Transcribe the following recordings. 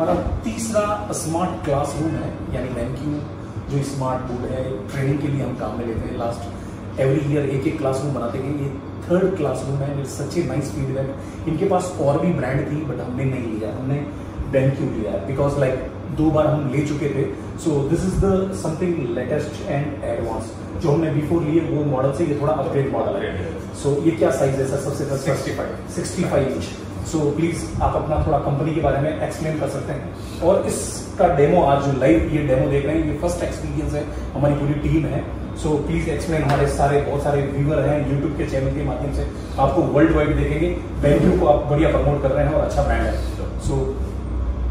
हमारा तीसरा smart classroom है, यानी BenQ जो स्मार्ट बोर्ड है, ट्रेनिंग के लिए हम काम में लेते हैं। लास्ट एवरी ईयर एक क्लासरूम बनाते गए, ये थर्ड क्लासरूम है। सच ए नाइस फीडबैक। इनके पास और भी ब्रांड थी बट हमने नहीं लिया, हमने BenQ लिया है बिकॉज लाइक 2 बार हम ले चुके थे। सो this is the something latest and advance. जो हमने बिफोर लिए वो मॉडल से ये थोड़ा अपग्रेड मॉडल है। सो ये क्या साइज है सर? सबसे 65 इंच। सो प्लीज आप अपना थोड़ा कंपनी के बारे में एक्सप्लेन कर सकते हैं। और इसका डेमो आज जो लाइव ये डेमो देख रहे हैं, ये फर्स्ट एक्सपीरियंस है, हमारी पूरी टीम है। So please explain. हमारे बहुत सारे व्यूअर हैं यूट्यूब के चैनल के माध्यम से, आपको वर्ल्ड वाइड देखेंगे। BenQ को आप बढ़िया प्रमोट कर रहे हैं और अच्छा ब्रांड है। सो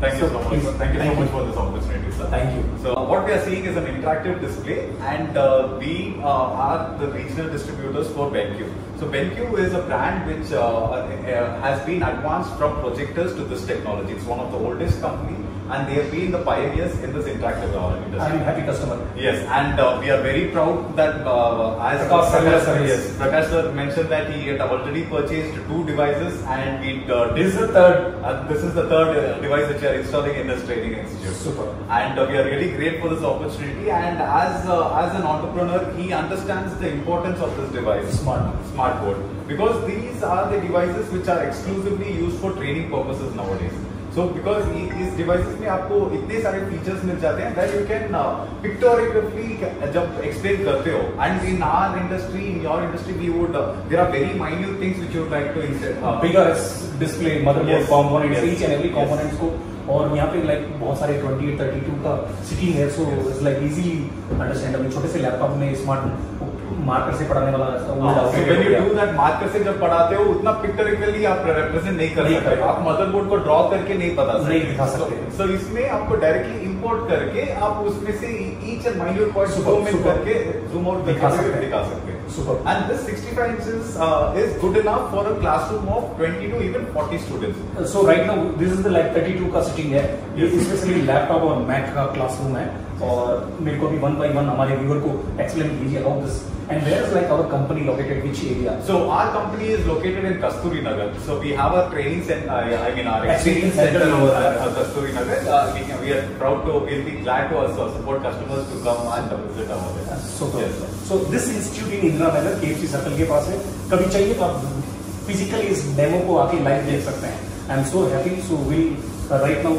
Thank you so much. Thank you so much for this opportunity, sir. Thank you. So what we are seeing is an interactive display, and we are the regional distributors for BenQ. So BenQ is a brand which has been advanced from projectors to this technology. It's one of the oldest company, and they have been the pioneers in this interactive industry. I'm a happy customer. Yes, and we are very proud that as Prakash sir mentioned that he had already purchased 2 devices, and we this is the third device which we are installing in this training institute. Super. And we are really great for this opportunity. And as an entrepreneur, he understands the importance of this device, smart board, because these are the devices which are exclusively used for training purposes nowadays. So because इस devices में आपको इतने सारे features मिल जाते हैं that you can pictorially जब explain करते हो, and in our industry, in your industry, we would there are very minute things which you would like to insert. Bigger display, motherboard components, each and every components को, और यहाँ पे like बहुत सारे 2832 का सिटिंग है। So it's like easily understandable. छोटे से लैपटॉप में स्मार्ट मार्कर से पढ़ाने वाला when you do that marker से जब पढ़ाते हो उतना पिक्टोरिकली आप रिप्रेजेंट नहीं कर सकते, आप मदरबोर्ड को ड्रॉ करके नहीं दिखा सकते। सो इसमें आपको डायरेक्टली इंपोर्ट करके आप उसमें से each and minute point zoom in करके जूम आउट दिखा सकते हैं। And this 65 inches is good enough for a classroom of 20 to even 40 students. So right now this is the like 32 का सिटिंग है, ये स्पेशली लैपटॉप और Mac का classroom है। और मेरे को भी 1 by 1 हमारे व्यूअर को एक्सप्लेन कीजिए about this. And where is like our company located, which area? So our company is located in Kasturi Nagar. So we have a training center, our experience center over there, Kasturi Nagar. We are proud to, we'll be glad to also support customers to come and visit over there. So this institute in Indira Nagar, KFC circle के पास है। कभी चाहिए तो आप physically इस demo को आके live देख सकते हैं। I am so happy. So we right now.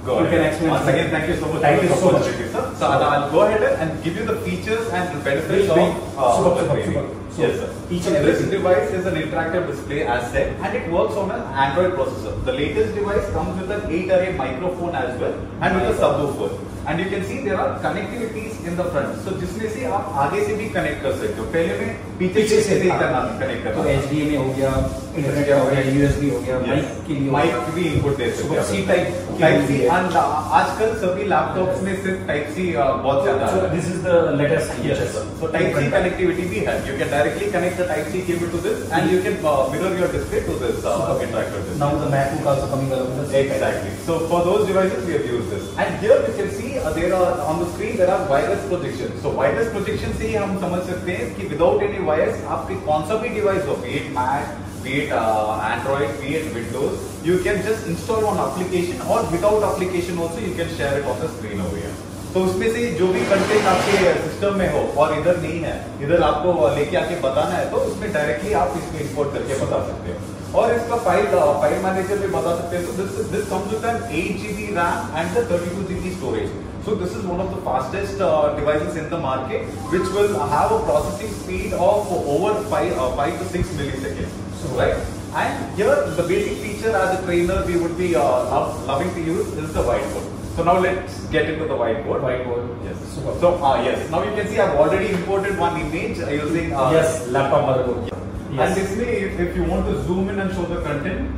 You can explain. Once again, thank you so much. Thank you so much, sir. So I'll go ahead and give you the features and benefits of the training. Yes, sir. Each and every device is an interactive display as said, and it works on an Android processor. The latest device comes with an 8-array microphone as well, and with a subwoofer. And you can see there are connectivities in the front. So जिसमें से आप आगे से भी connect कर सकते हो, पहले में पीछे से कनेक्ट करना। तो HDMI हो गया, इंटरनेट हो गया, USB हो गया, माइक भी इनपुट दे सकते हो। C टाइप सी, and आजकल सभी लैपटॉप्स में सिर्फ टाइप सी बहुत ज्यादा है। This is the latest feature. So type C connectivity भी है। You can directly connect the type C cable to this, and you can mirror your display to this interactive display. Now the MacBook also coming along. Exactly. So for those devices we have used this, and here you can see there are on the screen there are wireless projection. So wireless projection से ही हम समझ सकते हैं कि without any wires आपके कौन सा भी डिवाइस हो, be it Mac, be it Android, be it Windows, you can just install one application, or without application also you can share it on the screen over here. तो उसमें से जो भी कंटेंट आपके सिस्टम में हो और इधर नहीं है, इधर आपको लेके आके बताना है, तो उसमें डायरेक्टली आप इसमें इंपोर्ट करके बता सकते हो। और इसका फाइल मैनेजर भी बता सकते हैं। तो this comes with an 8GB RAM and the 32GB storage. So this is one of the fastest devices in the market, which will have a processing speed of over 5 to 6 milliseconds. So, right? And here the basic feature as a trainer we would be loving to use is the whiteboard. So now let's get into the whiteboard. Yes. Super. So yes, now you can see I've already imported one image using yes, laptop motherboard. Yes. And this way, if you want to zoom in and show the content,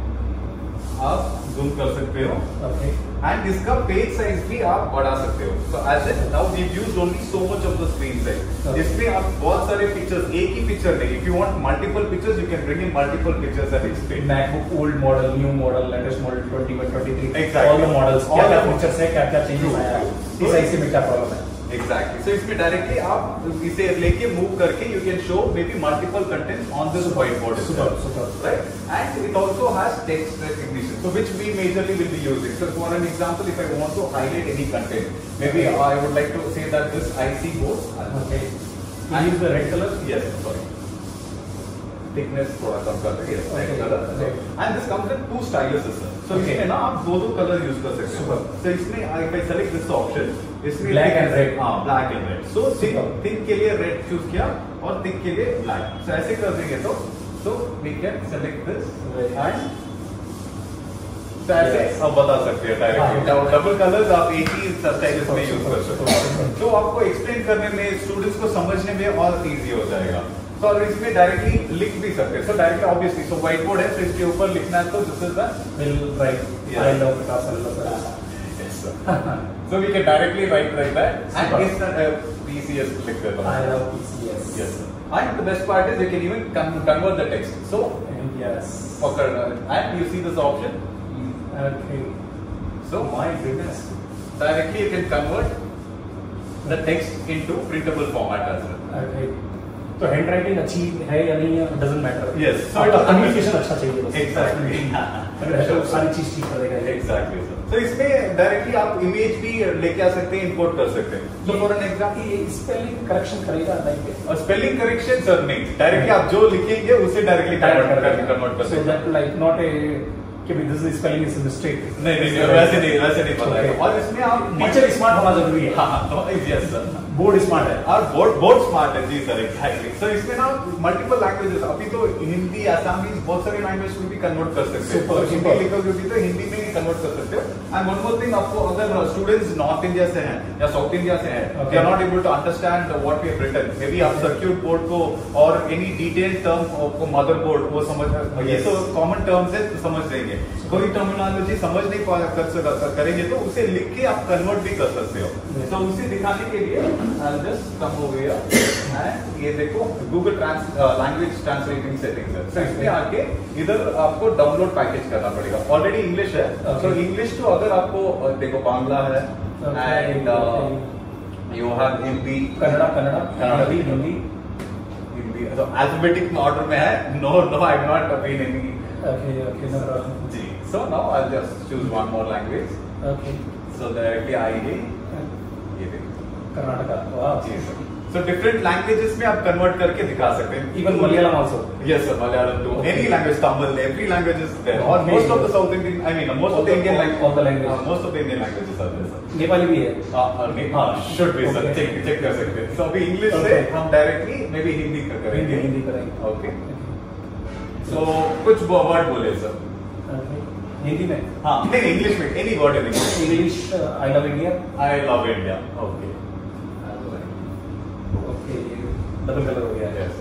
आप zoom कर सकते हो. Okay. And इसका page size भी आप बढ़ा सकते हो. So as it now we've used only so much of the screen size. Okay. इसमें आप बहुत सारे pictures, एक ही picture नहीं. If you want multiple pictures, you can bring in multiple pictures and explain. MacBook old model, new model, latest model, 21, 23. Exactly. All the models. क्या क्या features है, क्या क्या changes आया है, इस साइज में क्या problem है. Exactly. So इसमें directly आप इसे लेके move करके you can show maybe multiple contents on this whiteboard itself. Super. Right? And it also has text recognition, so which we majorly will be using. So for an example, if I want to highlight any content, maybe I would like to say that this IC board. Okay. And use the red color. Yes. Sorry. Thickness थोड़ा कम कर देंगे. Yes. Red color. And this comes in two styluses. So इसमें ना आप दो color use कर सकते हो. So इसमें if I select this option, इसमें black and red. हाँ, black and red. So thick के लिए red choose किया और thick के लिए black. So ऐसे कर देंगे तो so we can select this and so ऐसे आप बता सकते हैं डायरेक्टली. डबल कलर्स आप एक ही स्टाइलिस में यूज कर सकते हो. तो आपको एक्सप्लेन करने में, स्टूडेंट्स को समझने में और इजी हो जाएगा. तो और इसमें डायरेक्टली लिख भी सकते हैं. सो directly obviously so white board है, तो इसके ऊपर लिखना है तो this is the will write I love Vikas Alvasar. yes sir. So we can directly write like that and it's PCS लिख देता हूं. I love PCS. Yes sir. And the best part is you can even convert the text. So yes. And you see this option. Okay. So My goodness. directly you can convert the text into printable format as well. Okay. तो handwriting अच्छी है या नहीं है doesn't matter. Yes. So communication अच्छा चाहिए बस. Exactly. तो सारी चीज ठीक कर देगा. Exactly sir. तो इसमें डायरेक्टली आप इमेज भी लेके आ सकते हैं, इंपोर्ट कर सकते हैं. So for an example, ये स्पेलिंग करेक्शन करेगा लाइक और स्पेलिंग करेक्शन सर नहीं, डायरेक्टली आप जो लिखेंगे उसे डायरेक्टली कन्वर्ट कर सो सकते हैं. दैट लाइक नॉट ए कि this is spelling is mistake. नहीं वैसे नहीं पता है. और इसमें आप टीचर स्मार्ट होना जरूरी है. हाँ तो यस सर. बोर्ड स्मार्ट है और बोर्ड स्मार्ट है. जी सर एग्जैक्टली. सो इसमें ना मल्टीपल लैंग्वेजेस, अभी तो हिंदी, आसामी, बहुत सारे लैंग्वेज में भी कन्वर्ट कर सकते हैं. Super. हिंदी लिखोगे भी तो हिंदी में ही कन्वर्ट कर सकते हो. एंड वन मोर थिंग, आपको अगर स्टूडेंट्स नॉर्थ इंडिया से हैं या साउथ इंडिया से हैं, they are not able to understand what we have written, maybe आप सर्क्यूट बोर्ड को और एनी डिटेल्ड टर्म को मदरबोर्ड वो समझ, ये तो कॉमन टर्म्स है तो समझ लेंगे. कोई टर्मिनोलॉजी समझ नहीं करेंगे तो उसे लिख के आप कन्वर्ट भी कर सकते हो. तो उसे दिखाने के लिए I'll just come over here and ये देखो Google लैंग्वेज ट्रांसलेटिंग सेटिंग्स है. तो इसमें आके इधर आपको डाउनलोड पैकेज करना पड़ेगा. ऑलरेडी इंग्लिश है, तो इंग्लिश तो अगर आपको देखो बांग्ला है and you have Hindi, Kannada Hindi. तो अल्फाबेटिक ऑर्डर में है. No I am not been any. Okay, no problem. जी. So now I'll just choose one more language. Okay. So directly आएंगे ये देखो कर्नाटका. वाह. जी सर. So different languages में आप convert करके दिखा सकते हैं. Even Malayalam also. Yes sir, Malayalam too. Any language, Tamil, every language is there. Or most of the South Indian, I mean most of the Indian languages. All the languages. Most of the Indian languages are there sir. Nepali भी है. हाँ should be sir. check कर सकते हैं. So अभी English से हम directly maybe Hindi का करेंगे. हिंदी करेंगे. Okay. So कुछ वर्ड बोले सर. हिंदी में. हाँ नहीं इंग्लिश में. Any word in English. English I love India. I love India. Okay. Okay double colour हो गया. Yes.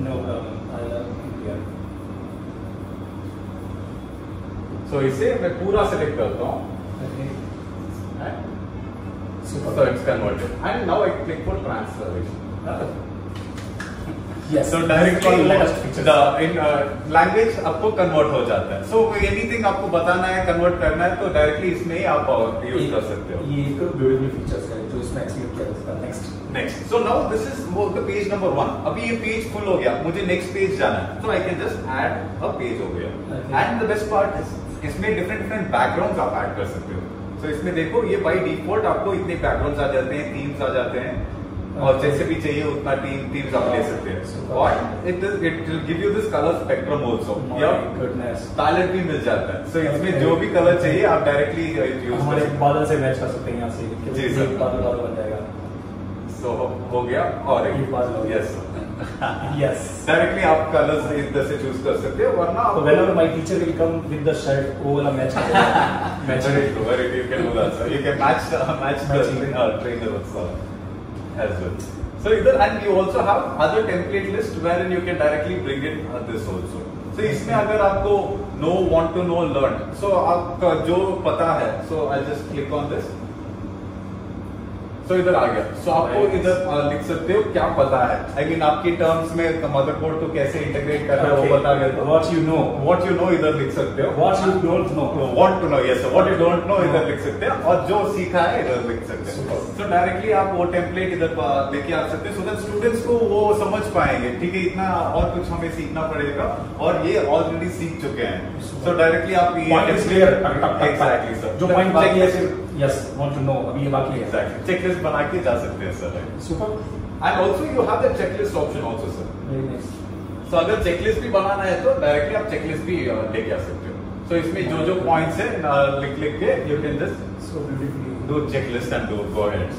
No problem. I love India. So इसे मैं पूरा सेलेक्ट करता हूँ. Okay. So it's converted. And now I click for translation. Yes. So directly latest features. the in language आपको convert हो जाता है. So anything आपको बताना है, convert करना है तो directly इसमें ही आप use कर सकते हो. ये एक ब्यूटीफुल फीचर्स है जो इसमें एक्सप्लेन किया जाता है. Next. So now this is the page number 1. अभी ये page full हो गया, मुझे next page जाना है. So I can just add a page over here. Okay. And the best part is इसमें different backgrounds आप add कर सकते हो. So इसमें देखो ये by default आपको इतने backgrounds आ जाते हैं, themes आ जाते हैं. और जैसे भी चाहिए उतना themes आप ले सकते हैं. और it will give you this color spectrum also. My goodness. Palette भी मिल जाता है. So इसमें जो भी कलर चाहिए आप डायरेक्टली यूज कर हमारे सकते हैं. बादल से मैच कर सकते हैं यहाँ से. जी सर. बादल बन जाएगा. So हो गया और ये बादल हो गया. yes Yes. डायरेक्टली आप कलर्स इधर से चूज कर सकते हो वरना So whenever my teacher will come with the shirt, वो वाला मैच करेगा. very good. You can do that, sir. You can match the trainer also as well. So either and you also have other template list wherein you can directly bring in this also. So इसमें अगर आपको know, want to know, learn. So आपका जो पता है, so I'll just click on this. सो इधर आ गया। सो आपको इधर लिख सकते हो क्या पता है, आई मीन आपकी टर्म्स में मदरबोर्ड को कैसे इंटीग्रेट करना है वो बता गया। व्हाट यू नो इधर लिख सकते हो, what you don't know, want to know, yes what you don't know इधर लिख सकते हैं, और जो सीखा है इधर लिख सकते हैं। सो डायरेक्टली आप वो टेम्पलेट इधर लेके आ सकते हैं, सो दैट स्टूडेंट्स को वो समझ पाएंगे, ठीक है इतना और कुछ हमें सीखना पड़ेगा, और ये ऑलरेडी सीख चुके हैं। सो डायरेक्टली आप एग्जैक्टली सर जो पॉइंट बाकी है सिर्फ यस वांट टू नो, अभी ये बाकी है। एग्जैक्टली चेकलिस्ट बना के जा सकते हैं sir. Super. And also you have the checklist option also sir. Very nice. So अगर चेकलिस्ट भी बनाना है तो डायरेक्टली आप चेकलिस्ट भी लेके आ सकते हो। सो इसमें जो जो पॉइंट्स है लिख के you can just so beautifully do checklist and do go ahead.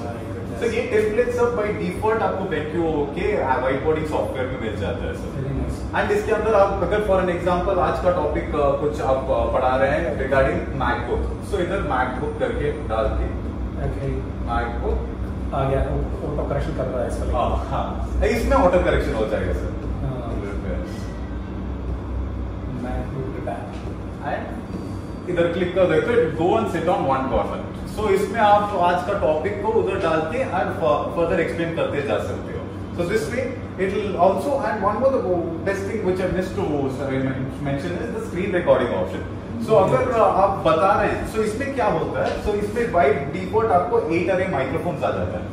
So ये टेम्पलेट सब बाय डिफॉल्ट आपको BenQ के व्हाइट बोर्डिंग सॉफ्टवेयर में मिल जाता है सर। Very nice. एंड इसके अंदर आप अगर फॉर एन एग्जांपल आज का टॉपिक कुछ आप पढ़ा रहे हैं रिगार्डिंग मैकबुक, सो इधर मैकबुक करके डाल के मैकबुक आ गया, ऑटो करेक्शन कर रहा है इसका। हाँ इसमें ऑटो करेक्शन हो जाएगा सर। एंड इधर क्लिक कर देते go and sit on one corner. So इसमें आप आज का टॉपिक को उधर डाल के एंड फर्दर एक्सप्लेन करते जा सकते हो। So this way it will also, and one more the best thing which I missed to mention is the screen recording option. So अगर आप बता रहे हैं, so इसमें क्या होता है, so इसमें by default आपको 8 array microphones आ जाता है।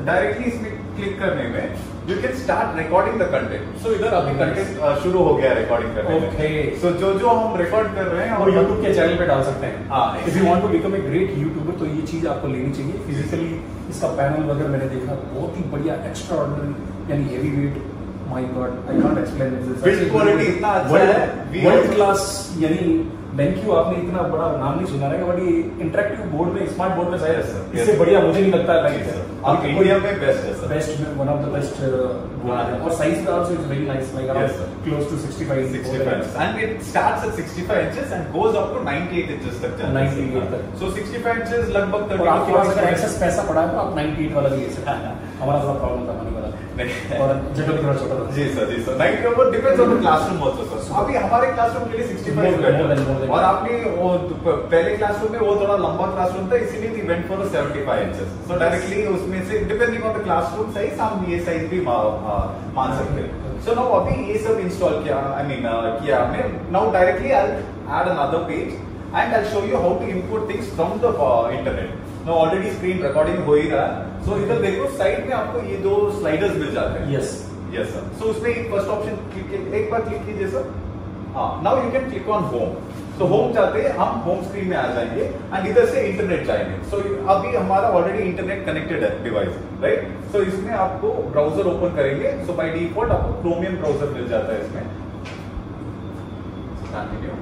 डायरेक्टली इसमें क्लिक करने में you can start recording the content. So इधर अभी कंटेंट शुरू हो गया रिकॉर्डिंग करने में। Okay. So जो हम रिकॉर्ड कर रहे हैं और YouTube के चैनल पे डाल सकते हैं। हाँ। If you want to become a great YouTuber तो ये चीज आपको लेनी चाहिए। फिजिकली इसका पैनल वगैरह मैंने देखा, बहुत ही बढ़िया एक्स्ट्रा ऑर्डिनरी यानी heavy weight. My God I can't explain this. Build quality इतना अच्छा है, वर्ल्ड क्लास। यानी BenQ आपने इतना बड़ा नाम नहीं सुना रहेगा, बट ये इंटरेक्टिव बोर्ड में, स्मार्ट बोर्ड में शायद इससे बढ़िया मुझे नहीं लगता है। आप इंडिया में बेस्ट है सर। बेस्ट में वन ऑफ द बेस्ट और साइज भी also is very nice, like around close to 65 and it starts at 65 inches and goes up to 98 inches तक जाता है। 98 तक। So 65 inches लगभग 30। और आपके पास अगर एक्सेस पैसा पड़ा है तो आप 98 वाला भी ले सकते हैं। हमारा थोड़ा प्रॉब्लम था मनी वाला और जगह थोड़ा छोटा था। जी सर 90 ऊपर depends on the classroom also sir. अभी हमारे क्लासरूम के लिए 65 है, और आपने वो पहले क्लासरूम में वो थोड़ा लंबा क्लासरूम था, इसीलिए we went for 75 inches. So directly उसमें से depending on the classroom size हम ये साइज भी मान सकते हैं। सो नाउ अभी ये सब इंस्टॉल किया, आई मीन किया हमने। Now directly I add another page and I show you how to input things from the internet. Now already screen recording हो ही रहा है। सो इधर देखो साइड में आपको ये दो स्लाइडर्स मिल जाते हैं। Yes sir. सो उसमें एक फर्स्ट ऑप्शन एक बार क्लिक कीजिए सर। हाँ now you can click on home. तो होम जाते हैं हम होम स्क्रीन में आ जाएंगे एंड इधर से इंटरनेट जाएंगे। सो अभी हमारा ऑलरेडी इंटरनेट कनेक्टेड है डिवाइस, राइट। सो इसमें आपको ब्राउजर ओपन करेंगे। सो बाय डिफॉल्ट आपको क्रोमियम ब्राउजर मिल जाता है इसमें। Continue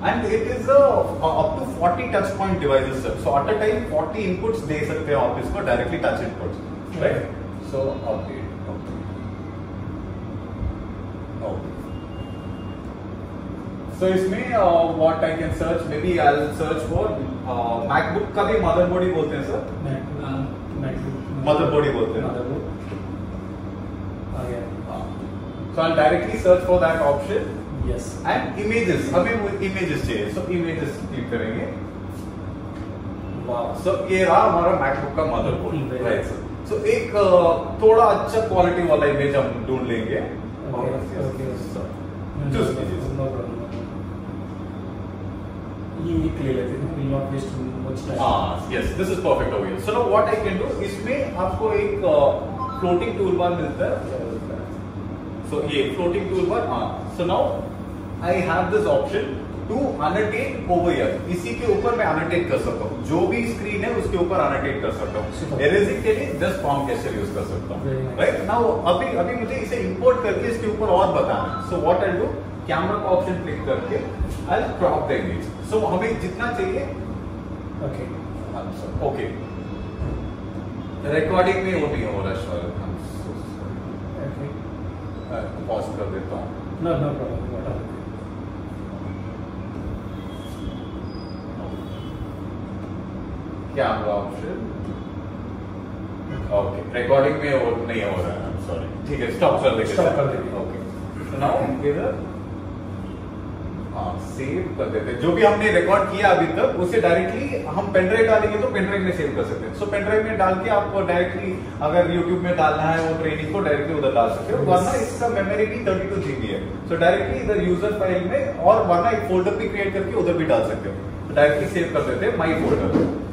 and it is up to 40 touch point devices sir. So at a time 40 inputs दे सकते हैं आप इसको, directly touch inputs, right. So okay So इसमें what I can search, maybe I'll search for MacBook का भी motherboard ही बोलते हैं सर। मदरबोर्ड ही बोलते हैं। So I'll directly search for that option. Yes. And images, हमें images चाहिए, so images क्लिक करेंगे। Wow. So ये रहा हमारा MacBook का मदरबोर्ड, right sir. So एक थोड़ा अच्छा क्वालिटी वाला इमेज हम ढूंढ लेंगे। Okay. चूज कीजिए। No problem. ये ले लेते हैं, will not waste much time. Yes, this is perfect over here. So now what I can do, इसमें आपको एक floating toolbar मिलता है। So ये floating toolbar, So now I have this option to annotate over here. इसी के ऊपर मैं annotate कर सकता हूँ, जो भी स्क्रीन है उसके ऊपर annotate कर सकता हूँ। Erasing के लिए just palm gesture यूज कर सकता हूँ, right? Now अभी मुझे इसे import करके इसके ऊपर और बताना है। So what I'll do, camera का ऑप्शन क्लिक करके I'll crop the image. So हमें जितना चाहिए, ओके रिकॉर्डिंग में वो नहीं हो रहा शायद, पॉज कर देता हूँ। No problem. Camera option, okay recording में वो नहीं हो रहा है, सॉरी। ठीक है, स्टॉप कर देंगे। ओके नाउ इधर हाँ सेव कर देते हैं, जो भी हमने रिकॉर्ड किया अभी तक उसे डायरेक्टली हम पेनड्राइव डालेंगे तो पेनड्राइव में सेव कर सकते हैं। सो पेनड्राइव में डाल के आप डायरेक्टली अगर यूट्यूब में डालना है वो ट्रेनिंग को डायरेक्टली उधर डाल सकते हो, वरना इसका मेमोरी भी 32 GB है। सो डायरेक्टली इधर यूजर फाइल में और वरना एक फोल्डर भी क्रिएट करके उधर भी डाल सकते हो, डायरेक्टली सेव कर देते हैं माई फोल्डर।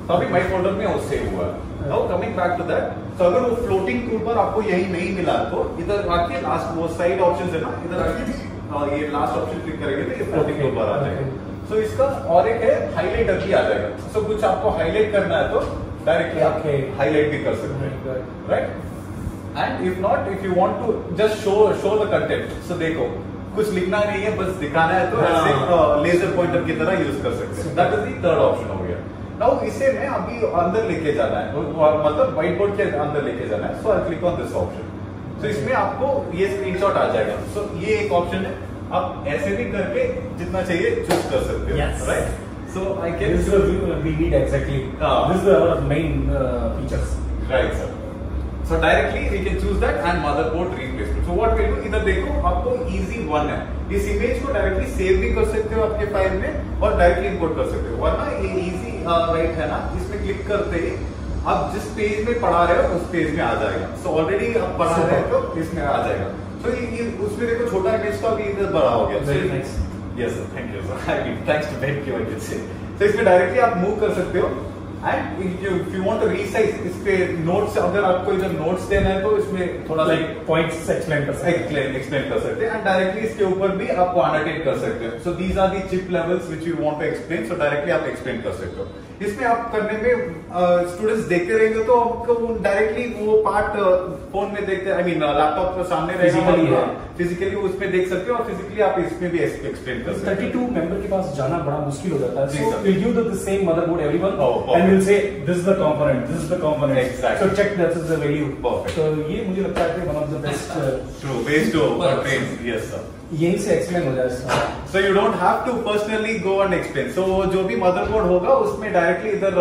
तो अभी माई फोल्डर में वो सेव हुआ है। Now coming back to that, तो अगर वो फ्लोटिंग टूल पर आपको यही नहीं मिला तो इधर आके लास्ट वो साइड ऑप्शन है ना, इधर आके ये लास्ट ऑप्शन क्लिक करेंगे तो ये फ्लोटिंग टूल पर आ जाएगा। सो इसका और एक है हाईलाइटर भी आ जाएगा। सो कुछ आपको हाईलाइट करना है तो डायरेक्टली आप हाईलाइट भी कर सकते हैं, right. And if not, if you want to just show the content, so देखो कुछ लिखना नहीं है बस दिखाना है तो ऐसे लेजर पॉइंटर की तरह यूज कर सकते हैं। That is the third option हो गया। नाउ इसे में अभी अंदर लेके जाना है, मतलब व्हाइट बोर्ड के अंदर लेके जाना है। So I click on this option. So इसमें आपको ये स्क्रीनशॉट आ जाएगा। सो ये एक ऑप्शन है, आप ऐसे भी करके जितना चाहिए चूज कर सकते हो, right. So I can we need exactly this is our main features, right sir. So directly we can choose that and motherboard replacement. So what we'll do, इधर देखो आपको easy one है, इस इमेज को directly save भी कर सकते हो आपके फाइल में और डायरेक्टली इंपोर्ट कर सकते हो। वरना ये इजी राइट है ना, इसमें क्लिक करते ही आप जिस पेज में पढ़ा रहे हो उस पेज में आ जाएगा। सो ऑलरेडी आप पढ़ा रहे हो तो इसमें आ जाएगा। सो ये उसमें देखो छोटा इमेज तो अभी इधर बड़ा हो गया। very nice, yes sir, thank you sir, I mean thanks to BenQ I can say। so इसमें डायरेक्टली आप मूव कर सकते हो। And if you want to resize, इस पे नोट्स अगर आपको इधर नोट्स देना है तो इसमें थोड़ा सा पॉइंट्स एक्सप्लेन कर सकते हैं एंड डायरेक्टली इसके ऊपर भी आपको एनोटेट कर सकते हैं। So these are the chip levels which you want to explain, so directly आप एक्सप्लेन कर सकते हो। इसमें आप करने में स्टूडेंट्स देखते रहेंगे तो आपको डायरेक्टली वो पार्ट फोन में देखते, आई मीन लैपटॉप के सामने रहेगा, फिजिकली उसमें देख सकते हो और फिजिकली आप इसमें भी एक्सप्लेन कर सकते हो। 32 मेंबर के पास जाना बड़ा मुश्किल हो जाता है। So we'll give the same motherboard everyone and we'll say this is the component, this is the component. Exactly. So check that is the value. Perfect. So ये मुझे लगता है कि one of the best true ways to train. Yes sir. यहीं से explain हो जाएगा। So you don't have to personally go and explain. So जो भी मदरबोर्ड होगा उसमें डायरेक्टली इधर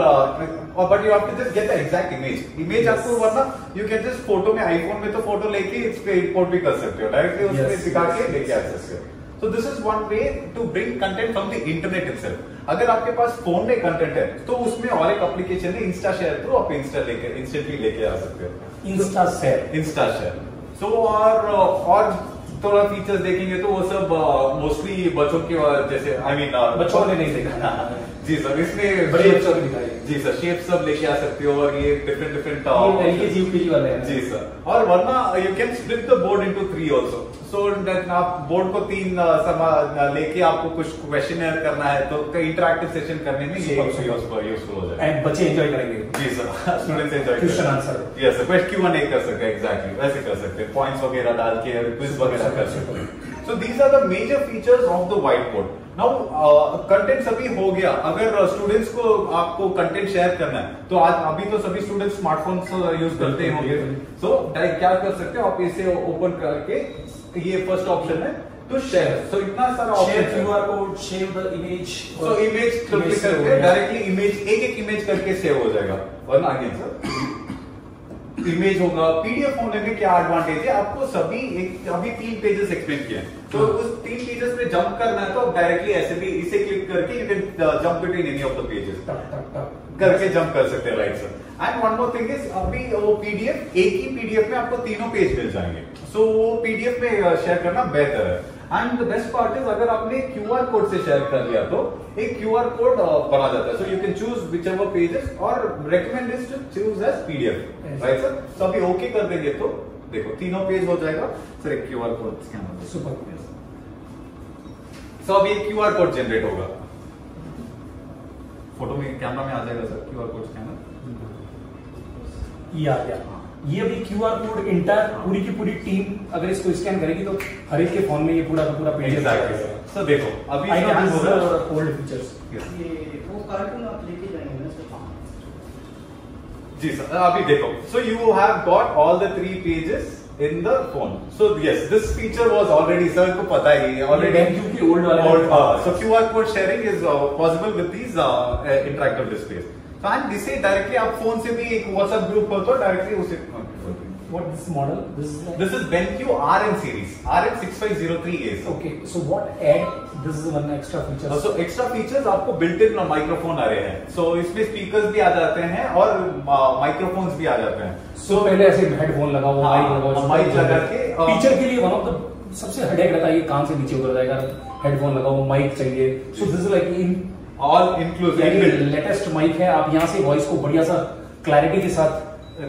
but you have to just get the exact image. Image आपको वरना you can just फोटो में, आईफोन में तो फोटो लेके इस पे इंपोर्ट भी कर सकते हो, डायरेक्टली उसमें दिखा के लेके आ सकते हो। So this is one way to bring content from the internet itself. अगर आपके पास फोन में कंटेंट है तो उसमें और एक एप्लीकेशन है इंस्टा शेयर, तो आप इंस्टेंटली लेके आ सकते हो इंस्टा शेयर। सो और थोड़ा फीचर्स देखेंगे तो वो सब मोस्टली बच्चों के जैसे, आई मीन बच्चों ने नहीं देखा जी सर, इसमें बड़े बच्चों को दिखाई जी सर, शेप सब लेके आ सकते हो और ये डिफरेंट LKG वाले हैं जी सर। और वरना you can split the board into 3 also. So आप बोर्ड को 3 लेके आपको कुछ क्वेश्चन करना है तो इंटरैक्टिव सेशन करने में ये यूजफुल हो जाएगा एंड बच्चे एंजॉय करेंगे जी sir, students enjoy question answer yes sir, question Q&A कर सकते हैं, एग्जैक्टली वैसे कर सकते हैं, पॉइंट्स वगैरह डाल के क्विज वगैरह कर सकते हैं। So these are the major features of the whiteboard. Now content सभी हो गया। अगर स्टूडेंट्स को आपको कंटेंट शेयर करना है तो आज अभी तो सभी स्टूडेंट्स स्मार्टफोन्स यूज करते होंगे। सो क्या कर सकते हो आप, इसे ओपन करके ये फर्स्ट ऑप्शन है टू शेयर। सो इतना सारा option, QR code, share the image. So image click करके डायरेक्टली इमेज एक इमेज करके सेव हो जाएगा। वरना अगेन सर इमेज होगा। पीडीएफ होने में क्या एडवांटेज है, आपको सभी अभी 3 पेजेस एक्सप्लेन किए हैं तो उस 3 पेजेस में जंप करना है तो डायरेक्टली ऐसे भी इसे क्लिक करके you can jump between any of the pages करके जंप कर सकते हैं, right sir. And one more thing is, अभी वो पीडीएफ एक ही पीडीएफ में आपको तीनों पेज मिल जाएंगे। सो वो पीडीएफ में शेयर करना बेहतर है। And the best part is, अगर आपने QR कोड से शेयर कर लिया तो एक QR कोड बना जाता है। So you can choose which ever pages और recommend is to choose as PDF, right sir. So अभी ओके कर देंगे तो देखो तीनों पेज हो जाएगा सर। एक QR कोड स्कैन होगा, सुपर। सो अभी एक QR कोड जनरेट होगा, फोटो में कैमरा में आ जाएगा सर QR कोड स्कैनर। ये आ गया। ये अभी QR कोड इंटर पूरी की पूरी टीम अगर इसको स्कैन करेगी तो हर एक के फोन में ये पूरा का पूरा पेज आ जाएगा। सो देखो अभी ओल्ड फीचर्स, ये वो कार्टून आप लेके जाएंगे ना सर? जी सर अभी देखो। So you have got all the 3 pages in the phone. So yes, this feature was already, sir को पता ही है already old वाला। So QR code sharing is possible with these interactive displays. So and this directly आप phone से भी एक WhatsApp group हो तो डायरेक्टली उसे What this model? This is BenQ RM series, RM6503A. Okay, so what add this is one extra feature. So extra features आपको built in microphone आ रहे हैं। सो इसमें स्पीकर्स भी आ जाते हैं और माइक्रोफोन्स भी आ जाते हैं। सो पहले ऐसे हेडफोन लगाओ, माइक लगा के टीचर के लिए वन ऑफ द सबसे हेडेक रहता है, ये कान से नीचे उतर जाएगा, हेडफोन लगाओ, माइक चाहिए। So this is like in all inclusive latest mic है, आप यहाँ से वॉइस को बढ़िया सा क्लैरिटी के साथ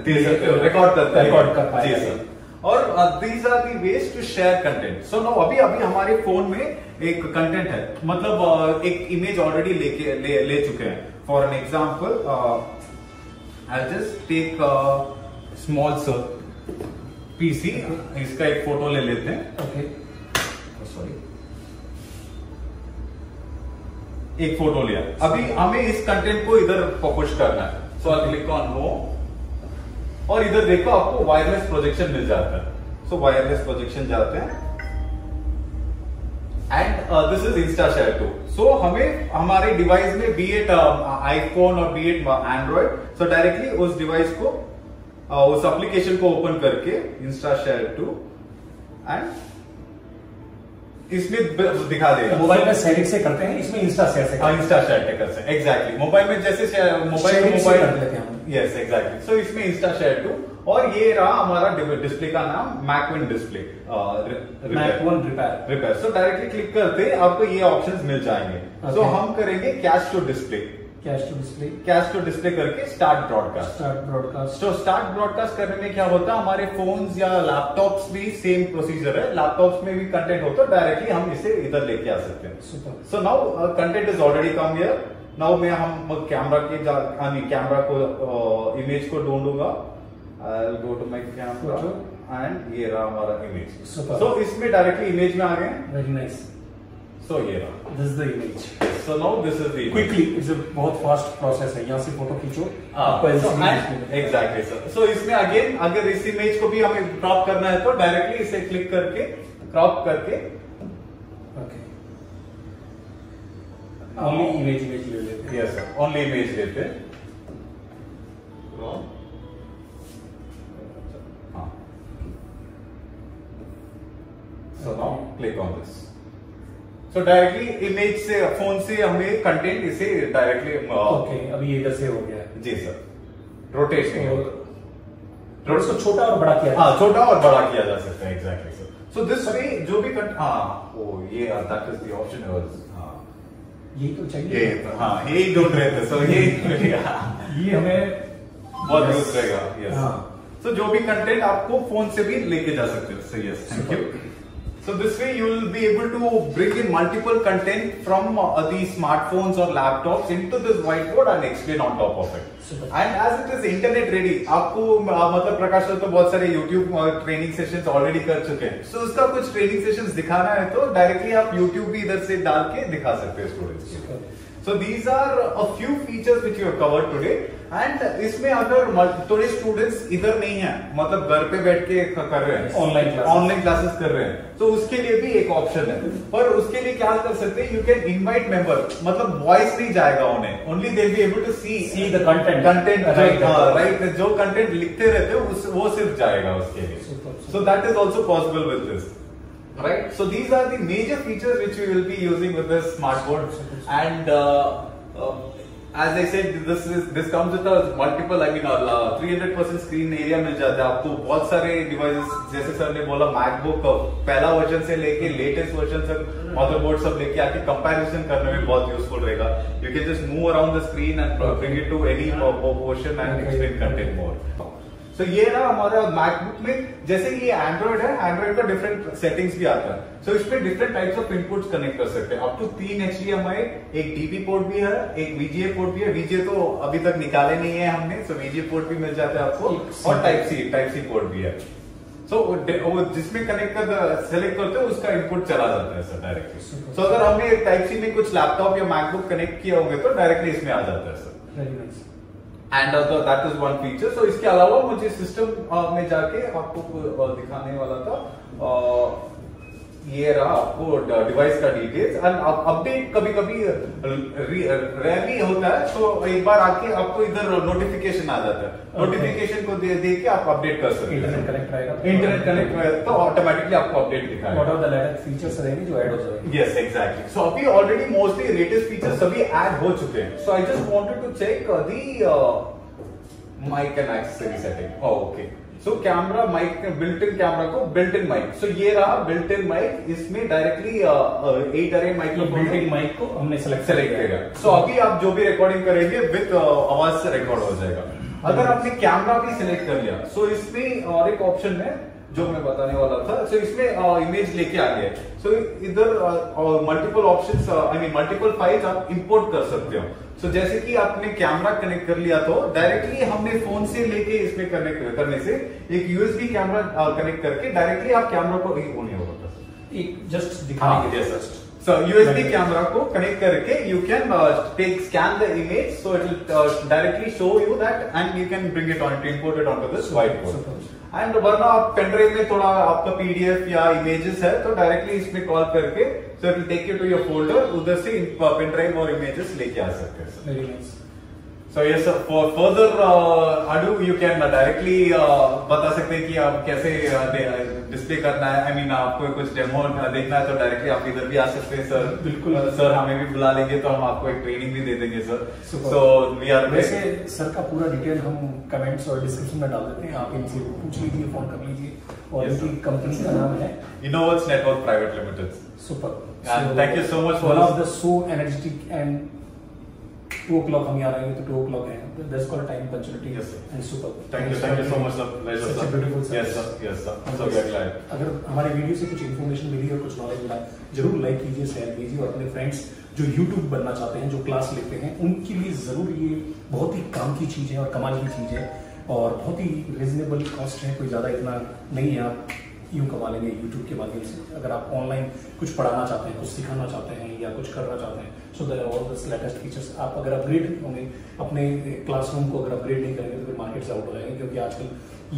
दे सकते हो, रिकॉर्ड करता है, रिकॉर्ड कर पाएगा। जी सर। और these are the ways to share content. So no अभी हमारे फोन में एक कंटेंट है, मतलब एक इमेज ऑलरेडी ले चुके हैं। For an example I just take small sir PC, इसका एक फोटो ले लेते हैं। ओके, सॉरी, एक फोटो लिया। अभी हमें इस कंटेंट को इधर पुश करना है। So I click on no और इधर देखो आपको वायरलेस प्रोजेक्शन मिल जाता है। सो वायरलेस प्रोजेक्शन जाते हैं and this is Insta Share two. So हमें हमारे डिवाइस में बी एट आईफोन और be it Android, so directly उस डिवाइस को उस एप्लीकेशन को ओपन करके इंस्टा शेयर टू एंड इसमें दिखा देगा। मोबाइल में सेटिंग से करते हैं, इसमें इंस्टा शेयर से इंस्टा शेयर कर सकते हैं। एग्जैक्टली, मोबाइल में जैसे मोबाइल कर लेते हैं। Yes exactly. सो इसमें इंस्टा शेयर टू और ये रहा हमारा डिस्प्ले का नाम, मैकविन display repair. So directly click करते आपको ये ऑप्शंस मिल जाएंगे। सो हम करेंगे cast to display, cast to display करके स्टार्ट ब्रॉडकास्ट। तो स्टार्ट ब्रॉडकास्ट करने में क्या होता है, हमारे फोन्स या लैपटॉप्स भी सेम प्रोसीजर है, लैपटॉप्स में भी कंटेंट होता है, डायरेक्टली हम इसे इधर लेके आ सकते हैं। So now content is already come here. Now मैं हम कैमरा के कैमरा को इमेज को ढूंढूंगा। I will go to my camera and ये रहा हमारा इमेज। सो इसमें डायरेक्टली इमेज में आ गए। Very nice. सो ये रहा, this is the image. So now this is the quickly, it's a बहुत फास्ट प्रोसेस है। यहाँ से फोटो खींचो, एग्जैक्टली सर। सो इसमें अगेन अगर इस इमेज को भी हमें क्रॉप करना है तो डायरेक्टली इसे क्लिक करके क्रॉप करके ओनली इमेज ले लेते हैं। यस सर, ओनली इमेज लेते हैं। हाँ, so now click on this. So directly image से फोन से हमें कंटेंट इसे डायरेक्टली ओके, अभी ये इधर से हो गया। जी सर, रोटेशन और इसको छोटा और बड़ा किया, हाँ छोटा और बड़ा किया जा सकता है। Exactly sir. So this way जो भी ये that is the option was, यही तो चाहिए। हाँ यही ढूंढ रहे थे। सो ये हमें बहुत यूज रहेगा। यस। सो जो भी कंटेंट आपको फोन से भी लेके जा सकते हो। So yes, thank you. So this way you will be able to bring in multiple content from these smartphones or laptops into this whiteboard and explain on top of it. Super. And as it is internet ready, आपको मतलब प्रकाश sir तो बहुत सारे YouTube training sessions already कर चुके हैं। So उसका कुछ ट्रेनिंग सेशंस दिखाना है तो डायरेक्टली आप YouTube भी इधर से डाल के दिखा सकते हैं स्टूडेंट्स को। So these are a few features which you have covered today. And इसमें अगर थोड़े स्टूडेंट्स इधर नहीं है, मतलब घर पे बैठ के कर रहे हैं, ऑनलाइन क्लासेस कर रहे हैं, तो उसके लिए भी एक ऑप्शन है। पर उसके लिए क्या कर सकते हैं, यू कैन इनवाइट मेंबर, मतलब वॉइस नहीं जाएगा उन्हें, only they be able to see the content right. जो कंटेंट लिखते रहते हो वो सिर्फ जाएगा उसके लिए। So that is also possible with this, right? So these are the major features which we will be using with this smart board. And as I said, this comes with a multiple, 300% screen area मिल जाता है आपको। बहुत सारे devices, जैसे sir ने बोला, MacBook पहला version से लेके लेटेस्ट वर्जन तक मदरबोर्ड सब लेके आके कंपैरिजन करने में बहुत यूजफुल रहेगा। You can just move around the screen and bring it to any portion and explain content more. So ये रहा हमारा मैकबुक में। जैसे ये एंड्रॉइड है, एंड्रॉइड का डिफरेंट सेटिंग्स भी आता है। सो इसमें different types of inputs connect कर सकते हैं। अप टू 3 HDMI, एक डीपी पोर्ट भी है, एक VGA पोर्ट भी है। VGA तो अभी तक निकाले नहीं है हमने, सो VGA पोर्ट भी मिल जाता है आपको, और टाइप सी पोर्ट भी है। सो जिसमें कनेक्ट कर सेलेक्ट करते हो उसका इनपुट चला जाता है सर डायरेक्टली। सो अगर हमने टाइप सी में कुछ लैपटॉप या मैकबुक कनेक्ट किया होंगे तो डायरेक्टली इसमें आ जाता है sir. Very nice. And that is one feature. So इसके अलावा मुझे सिस्टम में जाके आपको दिखाने वाला था, ये रहा आपको डिवाइस का डिटेल्स। एंड अपडेट कभी कभी रेयरली होता है, तो एक बार आके आपको इधर नोटिफिकेशन आ जाता है, नोटिफिकेशन को दे के आप अपडेट कर सकते हैं। इंटरनेट कनेक्ट रहेगा, इंटरनेट कनेक्ट रहेगा तो ऑटोमेटिकली आपको अपडेट दिखाएगा। What are the latest features रहेंगे जो ऐड हो जाएंगे। Yes exactly. सो अभी ऑलरेडी मोस्टली लेटेस्ट फीचर्स सभी ऐड हो चुके हैं। So I just wanted to check the mic and accessory setting. Okay, so camera mic, built in camera को बिल्ट इन माइक। सो ये रहा बिल्ट इन माइक, इसमें directly 8 array microphone built in mic को हमने select किया। सो अभी आप जो भी रिकॉर्डिंग करेंगे विद आवाज से रिकॉर्ड हो जाएगा। अगर आपने कैमरा भी सिलेक्ट कर लिया, सो इसमें और एक ऑप्शन है जो मैं बताने वाला था। सो इसमें इमेज लेके आ गया। सो इधर multiple options, I mean multiple files आप इंपोर्ट कर सकते हो। सो जैसे कि आपने कैमरा कनेक्ट कर लिया तो डायरेक्टली हमने फोन से लेके इसमें कनेक्ट करने से एक यूएसबी कैमरा कनेक्ट करके डायरेक्टली आप कैमरा को नहीं होगा, एक जस्ट दिखाने के लिए। So USB camera को connect करके you can scan the image, so it will directly show you that, and you can bring it on, import it onto this whiteboard. And वरना आप पेनड्राइव में थोड़ा आपका PDF या images है तो डायरेक्टली इसमें कॉल करके so it will take you to your folder, उधर से पेनड्राइव और images लेके आ सकते हैं। Very nice. So yes sir, for further ado you can directly बता सकते हैं कि आप कैसे डिस्प्ले करना है। I mean आपको कुछ डेमो देखना है तो डायरेक्टली आप इधर भी आ सकते हैं सर। बिल्कुल सर, हमें भी बुला लेंगे तो हम आपको एक ट्रेनिंग भी दे देंगे सर। So we are वैसे सर का पूरा डिटेल हम कमेंट्स और डिस्क्रिप्शन में डाल देते हैं, आप इनसे पूछ लीजिए, फोन कर लीजिए। और इनकी कंपनी का नाम है Innoverts Network Private Limited. Super. Thank you so much for one of the so energetic and 2 o'clock हम यहाँ रहेंगे तो 2 o'clock है, that's called time punctuality and super. Thank you so much sir. Such a beautiful service. Yes sir. So we are glad. अगर हमारे video से कुछ information मिली और कुछ नॉलेज मिला, जरूर लाइक कीजिए, शेयर कीजिए और अपने फ्रेंड्स जो यूट्यूब बनना चाहते हैं, जो क्लास लेते हैं, उनके लिए जरूर ये बहुत ही काम की चीज है और कमाल की चीज है और बहुत ही रिजनेबल कॉस्ट है, कोई ज्यादा इतना नहीं है। आप यूं कमा लेंगे यूट्यूब के माध्यम से। अगर आप ऑनलाइन कुछ पढ़ाना चाहते हैं, कुछ सिखाना चाहते हैं या कुछ करना चाहते हैं, so there are all this latest features. आप अगर अपग्रेड होंगे, अपने क्लासरूम को अगर अपग्रेड नहीं करेंगे तो फिर मार्केट से आउट हो जाएंगे, क्योंकि आजकल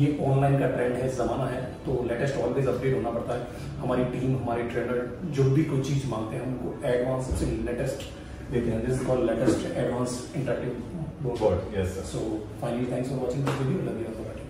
ये ऑनलाइन का ट्रेंड है, जमाना है, तो लेटेस्ट ऑलवेज अपडेट होना पड़ता है। हमारी टीम, हमारे ट्रेनर जो भी कोई चीज मांगते हैं उनको एडवांस सबसे लेटेस्ट देते हैं। This is called latest advance interactive board. Yes sir. So finally, thanks for watching this video. Love you all.